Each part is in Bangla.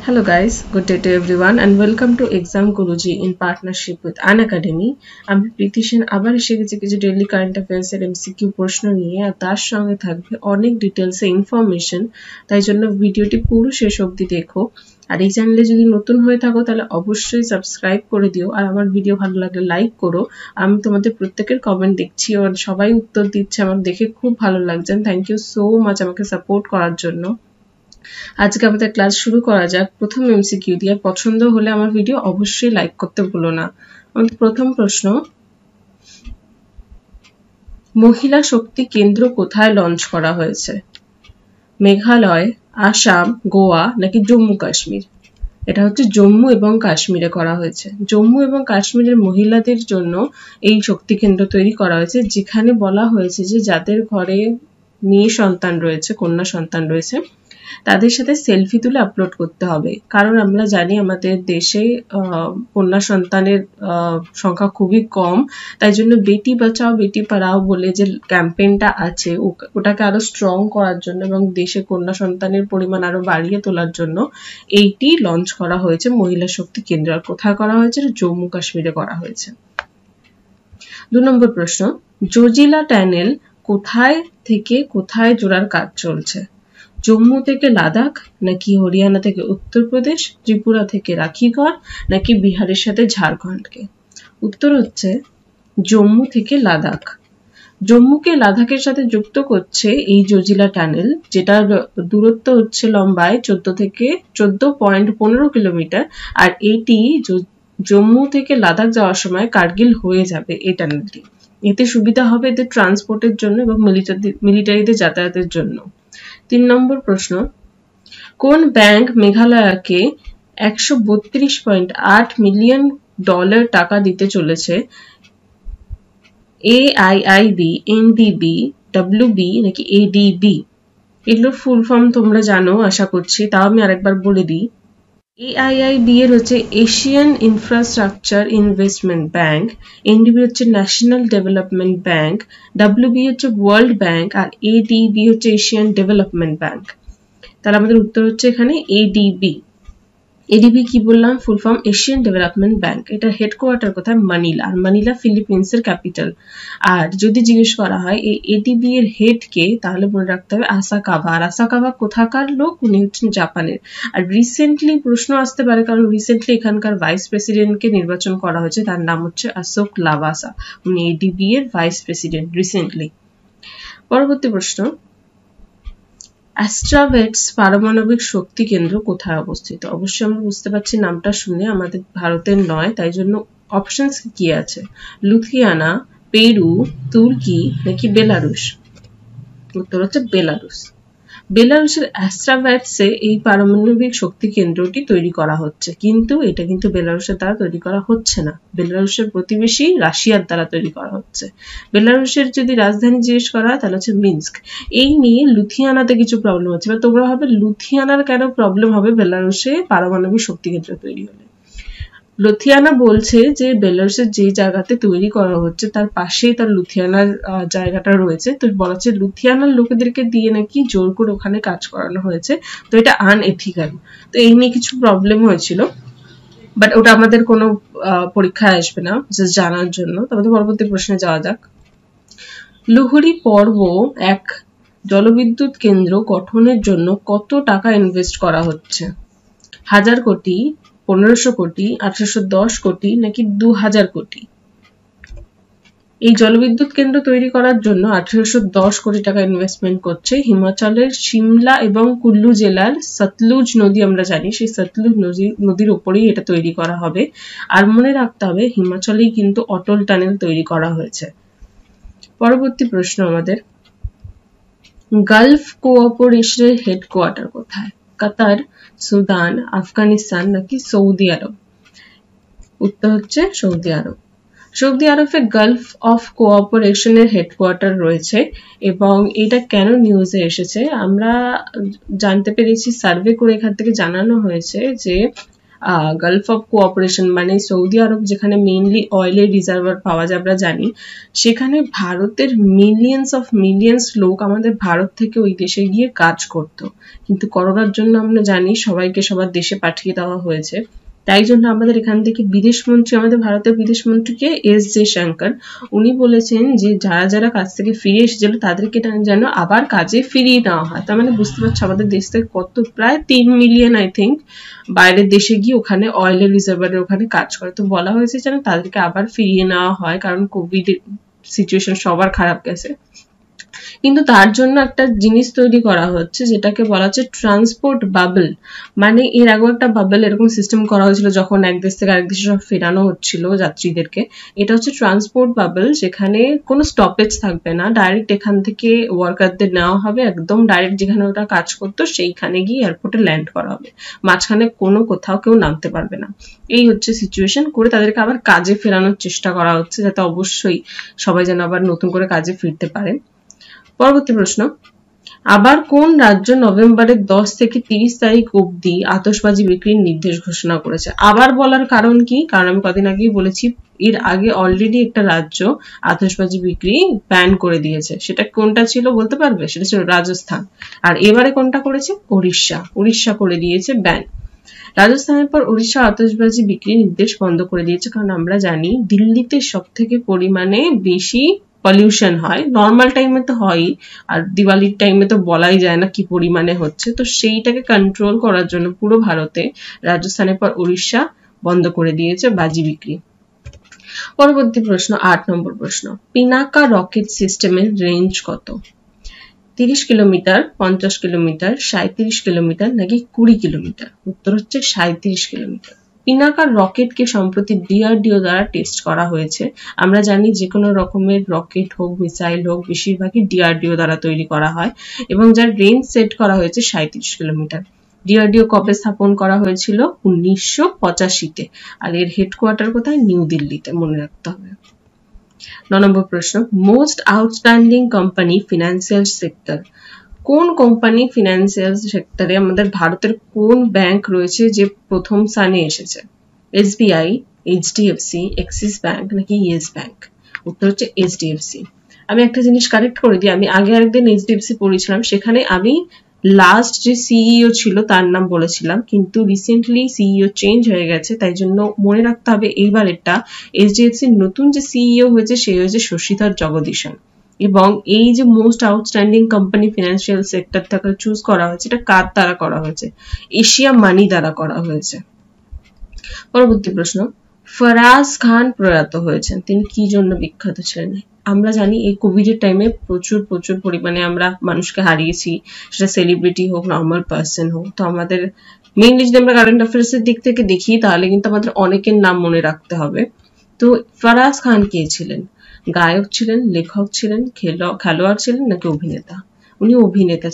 Hello guys, good day to everyone and welcome to Exam Guruji in partnership with Unacademy. আমি প্রীতি সেন আবার এসে গেছি কিছু ডেইলি কারেন্ট অ্যাফেয়ার্স এর এমসিকিউ প্রশ্ন নিয়ে, আর তার সঙ্গে থাকবে অনেক ডিটেইলস এ ইনফরমেশন। তাই জন্য ভিডিওটি পুরো শেষ অবধি দেখো। আর এই চ্যানেলে যদি নতুন হয়ে থাকো তাহলে অবশ্যই সাবস্ক্রাইব করে দিও, আর আমার ভিডিও ভালো লাগলে লাইক করো। আমি তোমাদের প্রত্যেকের কমেন্ট দেখছি আর সবাই উত্তর দিচ্ছে, আমার দেখে খুব ভালো লাগছে। থ্যাংক ইউ সো মাচ আমাকে সাপোর্ট করার জন্য। আজকে আমাদের ক্লাস শুরু করা যাক প্রথম এমসিকিউ দিয়ে। পছন্দ হলে আমার ভিডিও অবশ্যই লাইক করতে ভুলো না। আমাদের প্রথম প্রশ্ন, মহিলা শক্তি কেন্দ্র কোথায় লঞ্চ করা হয়েছে? মেঘালয়, আসাম, গোয়া নাকি জম্মু কাশ্মীর? এটা হচ্ছে জম্মু এবং কাশ্মীরে করা হয়েছে। জম্মু এবং কাশ্মীরের মহিলাদের জন্য এই শক্তি কেন্দ্র তৈরি করা হয়েছে, যেখানে বলা হয়েছে যে যাদের ঘরে মেয়ে সন্তান রয়েছে, কন্যা সন্তান রয়েছে, তাদের সাথে সেলফি তুলে আপলোড করতে হবে। কারণ আমরা জানি আমাদের দেশে কন্যা সন্তানের সংখ্যা খুবই কম। তাই জন্য বেটি বাঁচাও বেটি পড়াও বলে যে ক্যাম্পেইনটা আছে, ওটাকে আরো স্ট্রং করার জন্য এবং দেশে কন্যা সন্তানের পরিমাণ আরো বাড়িয়ে তোলার জন্য এইটি লঞ্চ করা হয়েছে মহিলা শক্তি কেন্দ্র। আর কোথায় করা হয়েছে? জম্মু কাশ্মীরে করা হয়েছে। 2 নম্বর প্রশ্ন, জোজিলা টানেল কোথায় থেকে কোথায় জোড়ার কাজ চলছে? জম্মু থেকে লাদাখ নাকি হরিয়ানা থেকে উত্তরপ্রদেশ, ত্রিপুরা থেকে রাখিগড় নাকি বিহারের সাথে ঝাড়খণ্ডকে? উত্তর হচ্ছে জম্মু থেকে লাদাখ। জম্মুকে লাদাখের সাথে যুক্ত করছে এই জোজিলা টানেল, যেটার দূরত্ব হচ্ছে লম্বায় 14.15 কিলোমিটার। আর এটি জম্মু থেকে লাদাখ যাওয়ার সময় কার্গিল হয়ে যাবে এই টানেলটি। এতে সুবিধা হবে এদের ট্রান্সপোর্টের জন্য এবং মিলিটারিদের যাতায়াতের জন্য। 3 নম্বর প্রশ্ন, কোন ব্যাংক মেঘালয়কে $132.8 মিলিয়ন টাকা দিতে চলেছে? AIIB, NDB, WB নাকি ADB? এগুলোর ফুল ফর্ম তোমরা জানো আশা করছি, তাও আমি আরেকবার বলে দিই। AIIB এর হচ্ছে Asian infrastructure investment bank, NDB হচ্ছে ন্যাশনাল ডেভেলপমেন্ট ব্যাংক, WB হচ্ছে ওয়ার্ল্ড ব্যাংক, আর ADB হচ্ছে এশিয়ান ডেভেলপমেন্ট ব্যাংক। তাহলে আমাদের উত্তর হচ্ছে এখানে ADB। ADB কি বললাম? Full form Asian development bank. এটা হেডকোয়ার্টার কোথায়? মানিলা। আর মানিলা ফিলিপিন্সের ক্যাপিটাল। আর যদি জিজ্ঞেস করা হয় এই ADB এর হেড কে, তাহলে মনে রাখতে হবে আসাকাবা। আর আসাকাবা কোথাকার লোক? উনি হচ্ছেন জাপানের। আর রিসেন্টলি প্রশ্ন আসতে পারে, কারণ রিসেন্টলি এখানকার ভাইস প্রেসিডেন্টকে নির্বাচন করা হয়েছে, তার নাম হচ্ছে অশোক লাভাসা। উনি ADB এর ভাইস প্রেসিডেন্ট রিসেন্টলি। পরবর্তী প্রশ্ন, অ্যাস্ট্রাভেটস পারমাণবিক শক্তি কেন্দ্র কোথায় অবস্থিত? অবশ্যই আমরা বুঝতে পারছি নামটা শুনে আমাদের ভারতের নয়, তাই জন্য অপশনস কি আছে? লুথিয়ানা, পেরু, তুর্কি নাকি বেলারুশ? উত্তর হচ্ছে বেলারুশ। বেলারুশের অ্যাস্ট্রাভেটসে এই পারমাণবিক শক্তি কেন্দ্রটি তৈরি করা হচ্ছে, কিন্তু এটা কিন্তু বেলারুশের দ্বারা তৈরি করা হচ্ছে না, বেলারুশের প্রতিবেশী রাশিয়ার দ্বারা তৈরি করা হচ্ছে। বেলারুশের যদি রাজধানী জিজ্ঞেস করা হয় তাহলে হচ্ছে মিন্স্ক। এই নিয়ে লুথিয়ানাতে কিছু প্রবলেম হচ্ছে। এবার তোমরা ভাবে লুথিয়ানার কেন প্রবলেম হবে বেলারুশে পারমাণবিক শক্তি কেন্দ্র তৈরি হলে? লুথিয়ানা বলছে যে বেলারুশের যে জায়গাতে তৈরি করা হচ্ছে তার পাশেই তার লুথিয়ানার জায়গাটা রয়েছে, তো বলা হচ্ছে লুথিয়ানার লোকেদেরকে দিয়ে নাকি জোর করে ওখানে কাজ করানো হয়েছে, তো এটা আনএথিক্যাল। তো এই নিয়ে কিছু প্রবলেম হয়েছিল, বাট ওটা আমাদের কোনো পরীক্ষায় আসবে না, জাস্ট জানার জন্য। তারপরে পরবর্তী প্রশ্নে যাওয়া যাক। লুহুরি পর্ব 1 জলবিদ্যুৎ কেন্দ্র গঠনের জন্য কত টাকা ইনভেস্ট করা হচ্ছে? 1000 কোটি, 1500 কোটি, 1810 কোটি নাকি 2000 কোটি? এই জলবিদ্যুৎ কেন্দ্র তৈরি করার জন্য 1810 কোটি টাকা ইনভেস্টমেন্ট করছে হিমাচলের সিমলা এবং কুল্লু জেলার সতলুজ নদী। আমরা জানি সেই সতলুজ নদীর উপরেই এটা তৈরি করা হবে। আর মনে রাখতে হবে হিমাচলেই কিন্তু অটল টানেল তৈরি করা হয়েছে। পরবর্তী প্রশ্ন আমাদের, গালফ কোঅপারেশনের হেডকোয়ার্টার কোথায়? কাতার, সুদান, আফগানিস্তান নাকি সৌদি আরব? উত্তর হচ্ছে সৌদি আরব। সৌদি আরবে গালফ অফ কোঅপারেশনের হেডকোয়ার্টার রয়েছে, এবং এটা কেন নিউজে এসেছে আমরা জানতে পেরেছি, সার্ভে করে এখান থেকে জানানো হয়েছে যে গালফ অফ কোঅপারেশন মানে সৌদি আরব যেখানে মেইনলি অয়েলের রিজার্ভার পাওয়া যায় আমরা জানি, সেখানে ভারতের মিলিয়ন্স লোক আমাদের ভারত থেকে ওই দেশে গিয়ে কাজ করতো, কিন্তু করোনার জন্য আমরা জানি সবাইকে সবার দেশে পাঠিয়ে দেওয়া হয়েছে। তাই জন্য আমাদের এখান থেকে বিদেশমন্ত্রী, আমাদের ভারতের বিদেশমন্ত্রীকে এস জয়শঙ্কর, উনি বলেছেন যে যারা যারা কাজ থেকে ফিরে এসেছিল তাদেরকে যেন আবার কাজে ফিরিয়ে নেওয়া হয়। তার মানে বুঝতে পারছো আমাদের দেশ থেকে কত, প্রায় 3 মিলিয়ন আই থিঙ্ক বাইরের দেশে গিয়ে ওখানে অয়েলের রিজার্ভারের ওখানে কাজ করে। তো বলা হয়েছে যেন তাদেরকে আবার ফিরিয়ে নেওয়া হয়, কারণ কোভিড সিচুয়েশন সবার খারাপ গেছে। কিন্তু তার জন্য একটা জিনিস তৈরি করা হচ্ছে যেটাকে বলা হচ্ছে ট্রান্সপোর্ট বাবল। মানে এর আগেও একটা বাবল এরকম সিস্টেম করা হয়েছিল যখন এক দেশ থেকে আরেক দেশে সব ফেরানো হচ্ছিল যাত্রীদেরকে। এটা হচ্ছে ট্রান্সপোর্ট বাবল, যেখানে কোনো স্টপেজ থাকবে না, ডাইরেক্ট এখান থেকে ওয়ার্কারদের নেওয়া হবে, একদম ডাইরেক্ট যেখানে ওটা কাজ করতো সেইখানে গিয়ে এয়ারপোর্টে ল্যান্ড করা হবে, মাঝখানে কোথাও কেউ নামতে পারবে না। এই হচ্ছে সিচুয়েশন করে তাদেরকে আবার কাজে ফেরানোর চেষ্টা করা হচ্ছে, যাতে অবশ্যই সবাই যেন আবার নতুন করে কাজে ফিরতে পারে। পরবর্তী প্রশ্ন, আবার কোন রাজ্য নভেম্বরের 10 থেকে 30 তারিখ অবধি আতশবাজি বিক্রির নির্দেশ ঘোষণা করেছে? আবার বলার কারণ কি? কারণ আমি কদিন আগেই বলেছি এর আগে অলরেডি একটা রাজ্য আতশবাজি বিক্রি ব্যান করে দিয়েছে। সেটা কোনটা ছিল বলতে পারবে? সেটা ছিল রাজস্থান। আর এবারে কোনটা করেছে? উড়িষ্যা করে দিয়েছে ব্যান। রাজস্থানের পর উড়িষ্যা আতশবাজি বিক্রির নির্দেশ বন্ধ করে দিয়েছে, কারণ আমরা জানি দিল্লিতে সব থেকে পরিমাণে বেশি পলিউশন হয়, নর্মাল টাইমে তো হয়ই, আর দিওয়ালির টাইমে তো বলাই যায় না কি পরিমাণে হচ্ছে। তো সেইটাকে কন্ট্রোল করার জন্য পুরো ভারতে রাজস্থানের পর উড়িষ্যা বন্ধ করে দিয়েছে বাজি বিক্রি। পরবর্তী প্রশ্ন, 8 নম্বর প্রশ্ন, পিনাকা রকেট সিস্টেমের রেঞ্জ কত? 30 কিলোমিটার, 50 কিলোমিটার, 37 কিলোমিটার নাকি 20 কিলোমিটার? উত্তর হচ্ছে 37 কিলোমিটার। পিনাকা রকেটকে সম্প্রতি ডিআরডিও দ্বারা টেস্ট করা হয়েছে। আমরা জানি যে কোনো রকমের রকেট হোক, মিসাইল হোক, বেশিরভাগই ডিআরডিও দ্বারা তৈরি করা হয়, এবং যার রেঞ্জ সেট করা হয়েছে 37 কিলোমিটার। ডিআরডিও কবে স্থাপন করা হয়েছিল? 1985-তে। আর এর হেডকোয়ার্টার কোথায়? নিউ দিল্লিতে, মনে রাখতে হবে। 9 নম্বর প্রশ্ন, most outstanding company financial sector. কোন কোম্পানি ফিনান্সিয়াল সেক্টরে আমাদের ভারতের কোন ব্যাংক রয়েছে যে প্রথম স্থানে এসেছে? এসবিআই, এইচডিএফসি, এক্সিস ব্যাংক নাকি ইয়েস ব্যাংক? উত্তর হচ্ছে এইচডিএফসি। আমি একটা জিনিস কারেক্ট করে দিই, আমি আগে আরেকদিন এইচডিএফসি পড়েছিলাম, সেখানে আমি লাস্ট যে সিইও ছিল তার নাম বলেছিলাম, কিন্তু রিসেন্টলি সিইও চেঞ্জ হয়ে গেছে, তাই জন্য মনে রাখতে হবে এইবার এটা এইচডিএফসির নতুন যে সিইও হয়েছে সে হয়েছে শশীধর জগদীশন। এবং এই যে most outstanding company financial sector থেকে চুজ করা হয়েছে, এটা কার দ্বারা করা হয়েছে? এশিয়া মানি দ্বারা করা হয়েছে। পরবর্তী প্রশ্ন, ফরাজ খান প্রয়াত হয়েছেন, তিনি কি জন্য বিখ্যাত ছিলেন? আমরা জানি এই কোভিড এর টাইমে প্রচুর পরিমাণে আমরা মানুষকে হারিয়েছি, সেটা সেলিব্রিটি হোক, নর্মাল পার্সন হোক। তো আমাদের মেইনলি যদি আমরা কারেন্ট অ্যাফেয়ার্স এর দিক থেকে দেখি তাহলে কিন্তু আমাদের অনেকের নাম মনে রাখতে হবে। তো ফরাজ খান কে ছিলেন? গায়ক ছিলেন, লেখক ছিলেন, খেলোয়াড় ছিলেন নাকি অভিনেতা? উনি অভিনেতা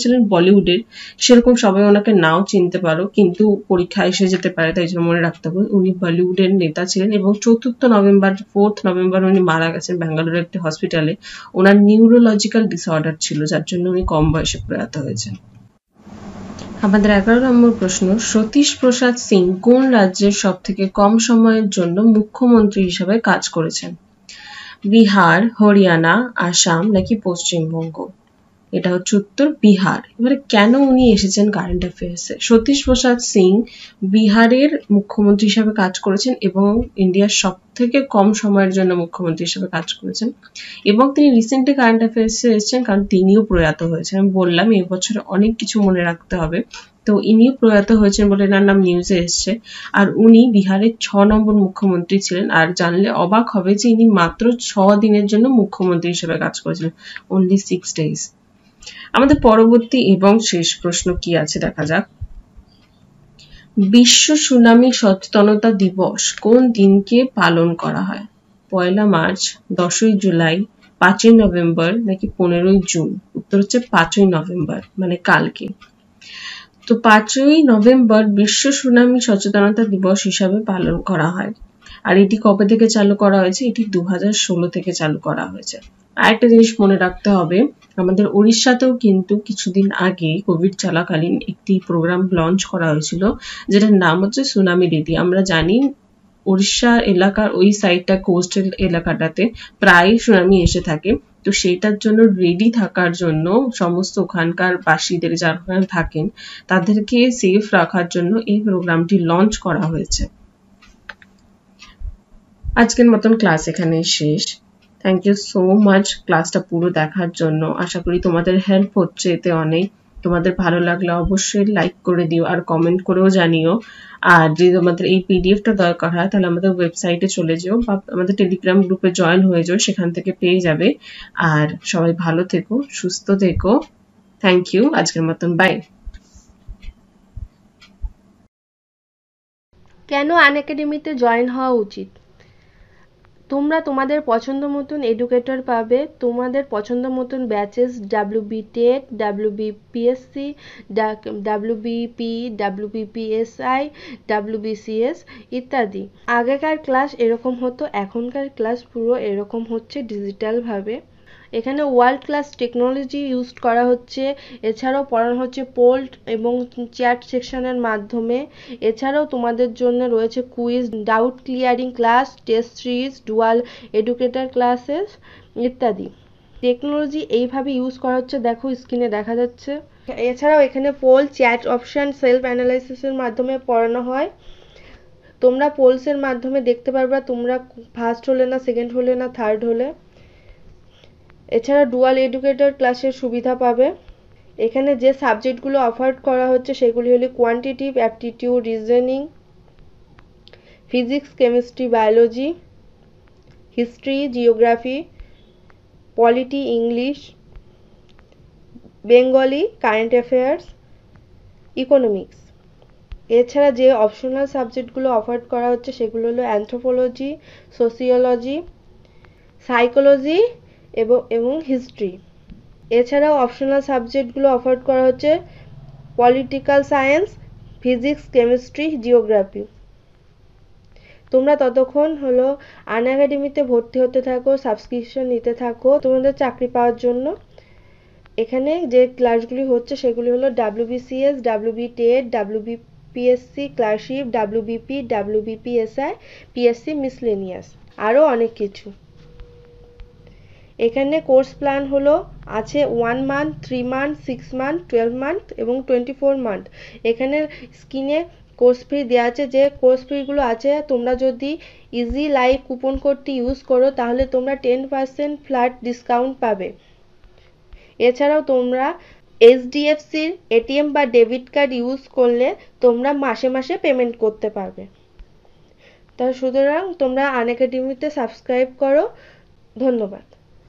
ছিলেন বলিউডের। সেরকম সবাই ওনাকে নাও চিনতে পারো, কিন্তু পরীক্ষা এসে যেতে পারে, তাই জন্য মনে রাখতে হবে উনি বলিউডের নেতা ছিলেন। এবং 4 নভেম্বর উনি মারা গেছেন ব্যাঙ্গালোরের একটি হসপিটালে। ওনার নিউরোলজিক্যাল ডিসঅর্ডার ছিল, যার জন্য উনি কম বয়সে প্রয়াত হয়েছেন। আমাদের 11 নম্বর প্রশ্ন, সতীশ প্রসাদ সিং কোন রাজ্যের সব থেকে কম সময়ের জন্য মুখ্যমন্ত্রী হিসেবে কাজ করেছেন? বিহার, হরিয়ানা, আসাম নাকি পশ্চিমবঙ্গ? এটা হচ্ছে উত্তর বিহার। এবারে কেন উনি এসেছেন কারেন্ট অ্যাফেয়ার্সে? সতীশ প্রসাদ সিং বিহারের মুখ্যমন্ত্রী হিসেবে কাজ করেছেন এবং ইন্ডিয়ার সব থেকে কম সময়ের জন্য মুখ্যমন্ত্রী হিসেবে কাজ করেছেন। এবং তিনি রিসেন্টলি কারেন্ট অ্যাফেয়ার্সে এসেছেন কারণ তিনিও প্রয়াত হয়েছেন। আমি বললাম এই বছরে অনেক কিছু মনে রাখতে হবে, তো ইনিও প্রয়াত হয়েছেন বলে এনার নাম নিউজে এসছে। আর উনি বিহারের 6 নম্বর মুখ্যমন্ত্রী ছিলেন। আর জানলে অবাক হবে যে ইনি মাত্র 6 দিনের জন্য মুখ্যমন্ত্রী হিসেবে কাজ করেছিলেন, only 6 days। আমাদের পরবর্তী এবং শেষ প্রশ্ন কি আছে দেখা যাক। বিশ্ব সুনামি সচেতনতা দিবস কোন দিনকে পালন করা হয়? 1 মার্চ, 10 জুলাই, 5 নভেম্বর নাকি 15 জুন? উত্তর হচ্ছে 5 নভেম্বর, মানে কালকে। তো 5 নভেম্বর বিশ্ব সুনামি সচেতনতা দিবস হিসাবে পালন করা হয়। আর এটি কবে থেকে চালু করা হয়েছে? এটি 2016 থেকে চালু করা হয়েছে। আরেকটা জিনিস মনে রাখতে হবে, আমাদের উড়িষ্যাতেও কিন্তু কিছুদিন আগে কোভিড চলাকালীন একটি প্রোগ্রাম লঞ্চ করা হয়েছিল, যেটার নাম হচ্ছে সুনামি দিদি। আমরা জানি উড়িষ্যা এলাকার ওই সাইডটা, কোস্টাল এলাকাটাতে প্রায় সুনামি এসে থাকে। তো সেইটার জন্য রেডি থাকার জন্য সমস্ত ওখানকার বাসীদের যারা ওখানে থাকেন তাদেরকে সেফ রাখার জন্য এই প্রোগ্রামটি লঞ্চ করা হয়েছে। আজকের মতন ক্লাস এখানেই শেষ। থ্যাংক ইউ সো মাচ ক্লাসটা পুরো দেখার জন্য। আশা করি তোমাদের হেল্প হচ্ছে এতে অনেক। তোমাদের ভালো লাগলে অবশ্যই লাইক করে দিও আর কমেন্ট করেও জানিও। আর যদি তোমাদের এই পিডিএফটা দরকার হয় তাহলে আমাদের ওয়েবসাইটে চলে যেও বা আমাদের টেলিগ্রাম গ্রুপে জয়েন হয়ে যাও, সেখান থেকে পেয়ে যাবে। আর সবাই ভালো থেকো, সুস্থ থেকো। থ্যাংক ইউ, আজকের মতন বাই। কেন আনএকাডেমিতে জয়েন হওয়া উচিত? তোমরা তোমাদের পছন্দ মতন এডুকেটর পাবে, তোমাদের পছন্দ মতন batches, WB TET, WBPSC, WBP, WBPSI, WBCS ইত্যাদি। আগেকার ক্লাস এরকম হতো, এখনকার ক্লাস পুরো এরকম হচ্ছে ডিজিটালভাবে। এখানে ওয়ার্ল্ড ক্লাস টেকনোলজি ইউজ করা হচ্ছে। এছাড়াও পড়ানো হচ্ছে পোল্ট এবং চ্যাট সেকশনের মাধ্যমে। এছাড়াও তোমাদের জন্য রয়েছে quiz, doubt clearing class, test series, dual educator classes ইত্যাদি। টেকনোলজি এইভাবে ইউজ করা হচ্ছে, দেখো স্ক্রিনে দেখা যাচ্ছে। এছাড়াও এখানে পোল, চ্যাট অপশন, সেলফ অ্যানালাইসিসের মাধ্যমে পড়ানো হয়। তোমরা পোলসের মাধ্যমে দেখতে পারবা তোমরা ফার্স্ট হলে না সেকেন্ড হলে না থার্ড হলে। এছাড়া ডুয়াল এডুকেটর ক্লাসের সুবিধা পাবে। এখানে যে সাবজেক্টগুলো অফার করা হচ্ছে সেগুলি হলো quantitative aptitude, reasoning, physics, chemistry, biology, history, geography, polity, English, Bengali, current affairs, economics. এছাড়া যে অপশনাল সাবজেক্টগুলো অফার করা হচ্ছে সেগুলো হলো অ্যানথ্রোপোলজি, সোসিওলজি, সাইকোলজি এবং হিস্ট্রি। এছাড়াও অপশনাল সাবজেক্টগুলো অফার করা হচ্ছে political science, physics, chemistry, geography. তোমরা ততক্ষণ হলো আনএকাডেমিতে ভর্তি হতে থাকো, সাবস্ক্রিপশন নিতে থাকো তোমাদের চাকরি পাওয়ার জন্য। এখানে যে ক্লাসগুলি হচ্ছে সেগুলি হলো WBCS, WB TET, WBPSC clerkship, WBP, WBPSI, PSC miscellaneous, আরও অনেক কিছু। এখানে কোর্স প্ল্যান হলো আছে 1 মান্থ, 3 মান্থ, 6 মান্থ, 12 মান্থ এবং 24 মান্থ। এখানে স্ক্রিনে কোর্স ফি দেওয়া আছে। যে কোর্স ফিগুলো আছে তোমরা যদি ইজি লাইভ কুপন কোডটি ইউজ করো তাহলে তোমরা 10% ফ্ল্যাট ডিসকাউন্ট পাবে। এছাড়াও তোমরা এইচডিএফসির এটিএম বা ডেবিট কার্ড ইউজ করলে তোমরা মাসে মাসে পেমেন্ট করতে পারবে। তা সুতরাং তোমরা আনএকাডেমিতে সাবস্ক্রাইব করো। ধন্যবাদ।